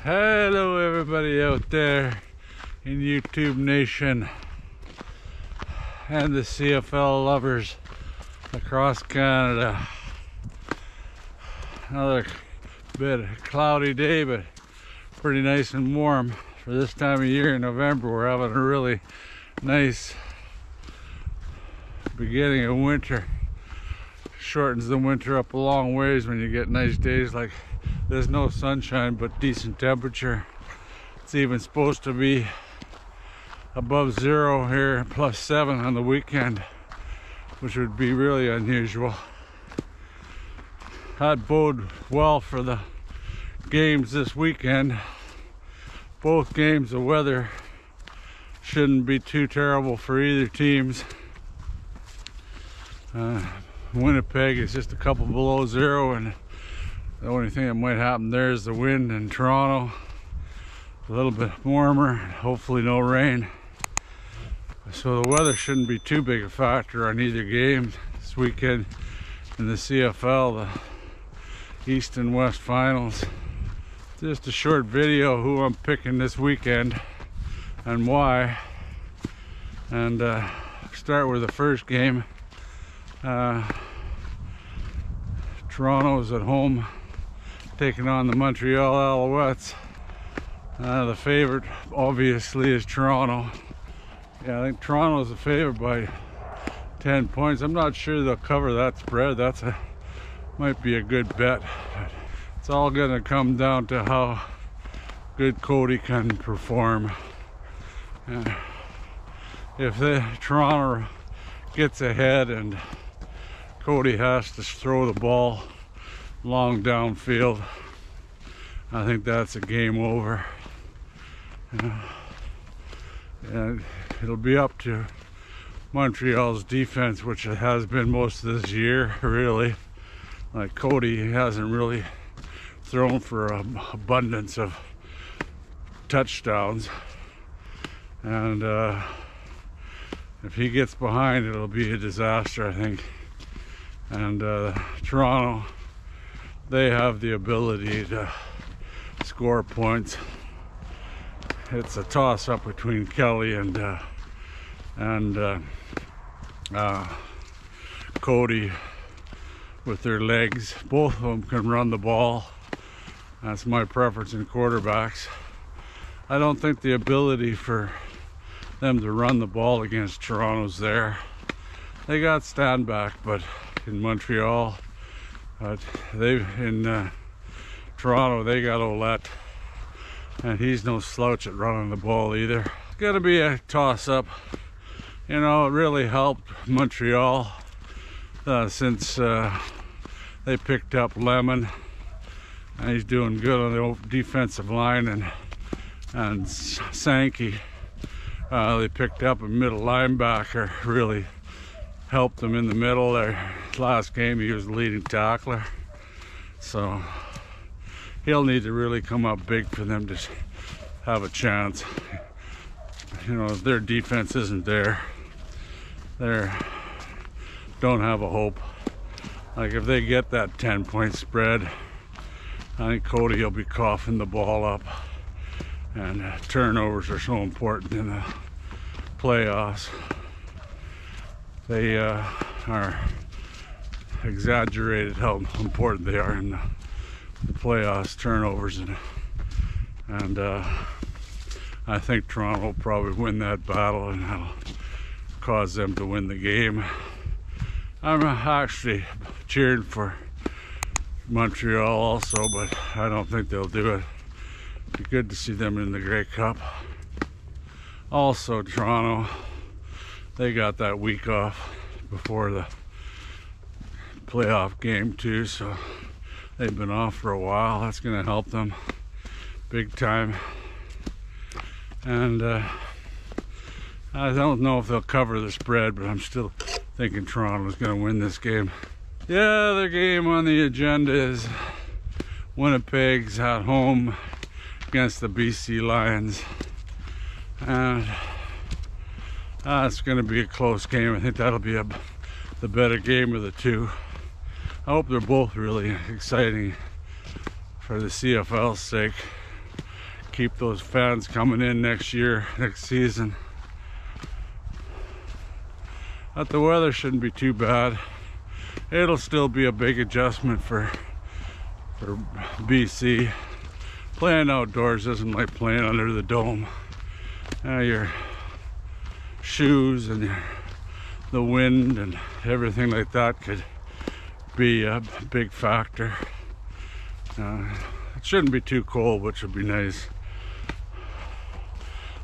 Hello everybody out there in YouTube Nation and the CFL lovers across Canada. Another bit of a cloudy day, but pretty nice and warm for this time of year in November. We're having a really nice beginning of winter. Shortens the winter up a long ways when you get nice days like there's no sunshine but decent temperature. It's even supposed to be above zero here, +7 on the weekend, which would be really unusual. That bode well for the games this weekend. Both games, the weather shouldn't be too terrible for either teams. Winnipeg is just a couple below zero, and the only thing that might happen there is the wind. In Toronto, a little bit warmer, hopefully no rain. So the weather shouldn't be too big a factor on either game this weekend in the CFL, the East and West Finals. Just a short video who I'm picking this weekend and why. And start with the first game. Toronto is at home taking on the Montreal Alouettes. The favorite obviously is Toronto. Yeah, I think Toronto is the favorite by 10 points. I'm not sure they'll cover that spread. Might be a good bet. But it's all gonna come down to how good Cody can perform. If Toronto gets ahead and Cody has to throw the ball long downfield, I think that's a game over. And it'll be up to Montreal's defense, which it has been most of this year, really. Like Cody hasn't really thrown for an abundance of touchdowns. And if he gets behind, it'll be a disaster, I think. And Toronto, they have the ability to score points. It's a toss-up between Kelly and Cody with their legs. Both of them can run the ball. That's my preference in quarterbacks. I don't think the ability for them to run the ball against Toronto's there. They got stand back, but in Montreal, in Toronto, they got Alouettes, and he's no slouch at running the ball either. It's gonna be a toss-up. You know, it really helped Montreal since they picked up Lemon, and he's doing good on the defensive line, and Sankey, they picked up a middle linebacker, really helped them in the middle. Their last game he was the leading tackler, so he'll need to really come up big for them to have a chance. You know, if their defense isn't there, they don't have a hope. Like if they get that 10-point spread, I think Cody will be coughing the ball up, and turnovers are so important in the playoffs. They are exaggerated how important they are in the playoffs, turnovers, and I think Toronto will probably win that battle, and that'll cause them to win the game. I'm actually cheering for Montreal also, but I don't think they'll do it. It'd be good to see them in the Grey Cup. Also, Toronto, they got that week off before the playoff game too, so they've been off for a while. That's going to help them big time. And I don't know if they'll cover the spread, but I'm still thinking Toronto's going to win this game. The other game on the agenda is Winnipeg's at home against the BC Lions. And it's going to be a close game. I think that'll be the better game of the two. I hope they're both really exciting for the CFL's sake. keep those fans coming in next year, next season. But the weather shouldn't be too bad. It'll still be a big adjustment for BC. Playing outdoors isn't like playing under the dome. Your shoes and the wind and everything like that could be a big factor. It shouldn't be too cold, which would be nice.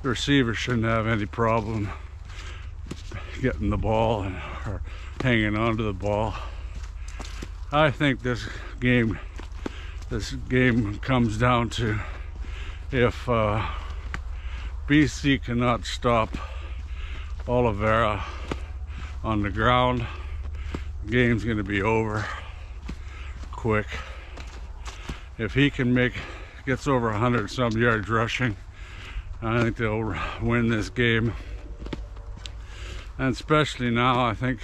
The receivers shouldn't have any problem getting the ball or hanging onto the ball. I think this game comes down to if BC cannot stop Oliveira on the ground, the game's going to be over quick. If he gets over 100 some yards rushing, I think they'll win this game. And especially now, I think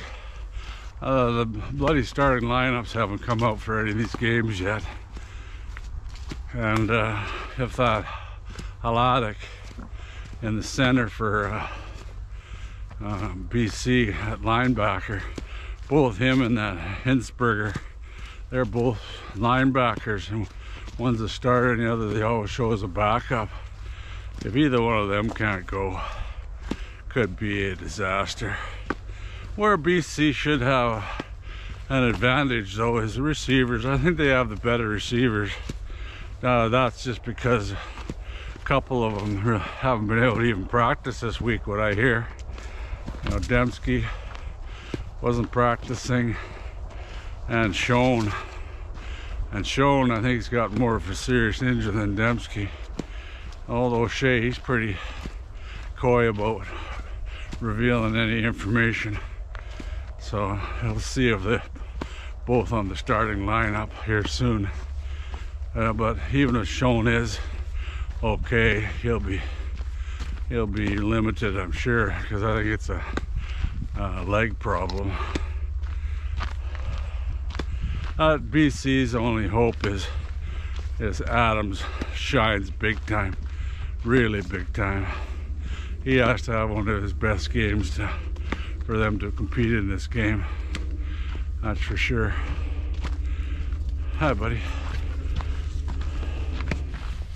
the bloody starting lineups haven't come out for any of these games yet. And if that Alouettes in the center for BC at linebacker, both him and that Hinsberger, they're both linebackers, and one's a starter and the other they always show as a backup. If either one of them can't go, could be a disaster. Where BC should have an advantage though is the receivers. I think they have the better receivers. That's just because a couple of them haven't been able to even practice this week, what I hear. You know, Dembski wasn't practicing, and Schoen, I think he's got more of a serious injury than Dembski. Although Shea, he's pretty coy about revealing any information. So we'll see if they're both on the starting lineup here soon. But even if Schoen is okay, he'll be limited, I'm sure, because I think it's a leg problem. BC's only hope is Adams shines big time, really big time. He has to have one of his best games for them to compete in this game. That's for sure. Hi, buddy.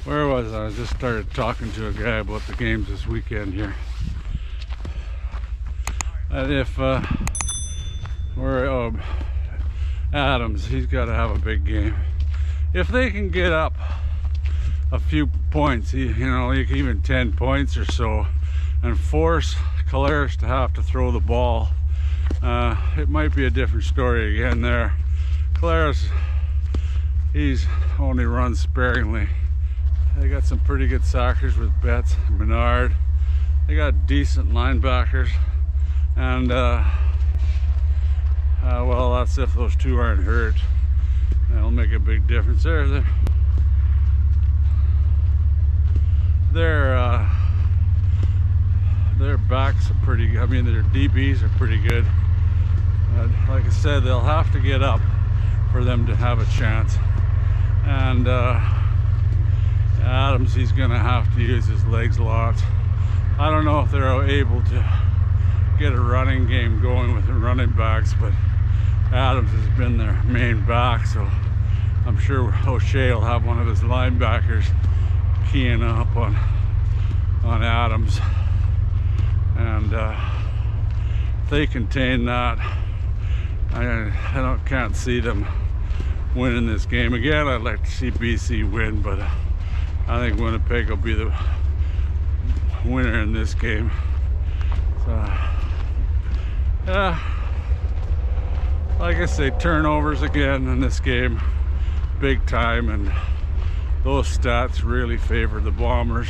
Where was I? I just started talking to a guy about the games this weekend here. And if Adams, he's got to have a big game. If they can get up a few points, you know, like even 10 points or so, and force Collaros to have to throw the ball, it might be a different story again there. Collaros, he's only run sparingly. They got some pretty good sackers with Betts and Menard. They got decent linebackers, and well, that's if those two aren't hurt. That'll make a big difference. Their backs are pretty good. I mean, their DBs are pretty good. Like I said, they'll have to get up for them to have a chance. And Adams, he's gonna have to use his legs a lot. I don't know if they're able to get a running game going with the running backs, but Adams has been their main back, so I'm sure O'Shea will have one of his linebackers keying up on Adams. And if they contain that, I can't see them winning this game. Again, I'd like to see BC win, but I think Winnipeg will be the winner in this game. So, yeah, like I say, turnovers again in this game, big time, and those stats really favor the Bombers.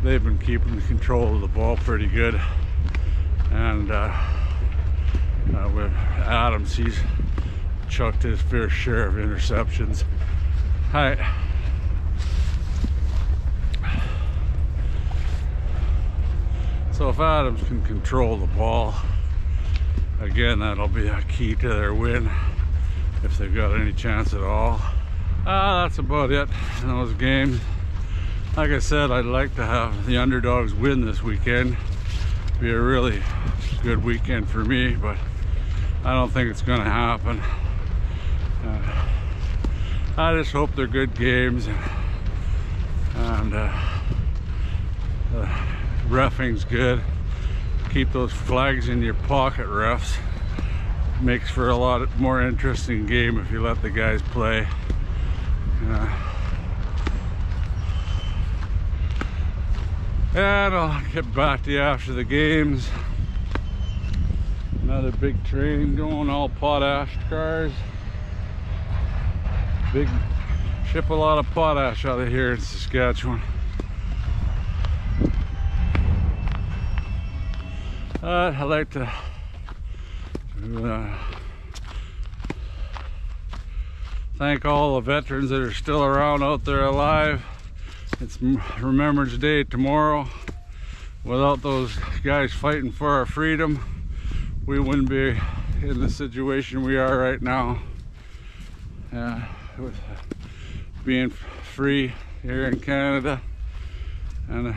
They've been keeping control of the ball pretty good, and with Adams, he's chucked his fair share of interceptions. Hi. So if Adams can control the ball, again, that'll be a key to their win, if they've got any chance at all. That's about it in those games. Like I said, I'd like to have the underdogs win this weekend. Be a really good weekend for me, but I don't think it's gonna happen. I just hope they're good games, and reffing's good. Keep those flags in your pocket, refs. Makes for a lot more interesting game if you let the guys play. And I'll get back to you after the games. Another big train going, all potash cars. Big ship a lot of potash out of here in Saskatchewan. I'd like to thank all the veterans that are still around out there alive. It's Remembrance Day tomorrow. Without those guys fighting for our freedom, we wouldn't be in the situation we are right now. With being free here in Canada, and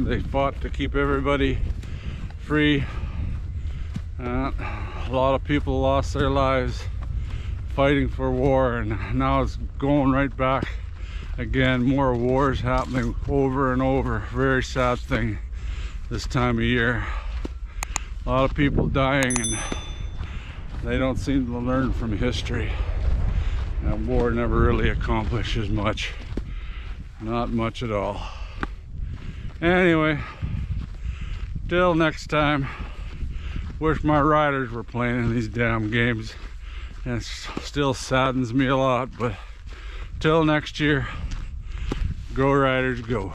they fought to keep everybody free. A lot of people lost their lives fighting for war, and now it's going right back again. More wars happening over and over. Very sad thing this time of year. A lot of people dying, and they don't seem to learn from history. And war never really accomplishes much. Not much at all. Anyway, till next time. Wish my riders were playing in these damn games. And it still saddens me a lot, but till next year, go Riders, go.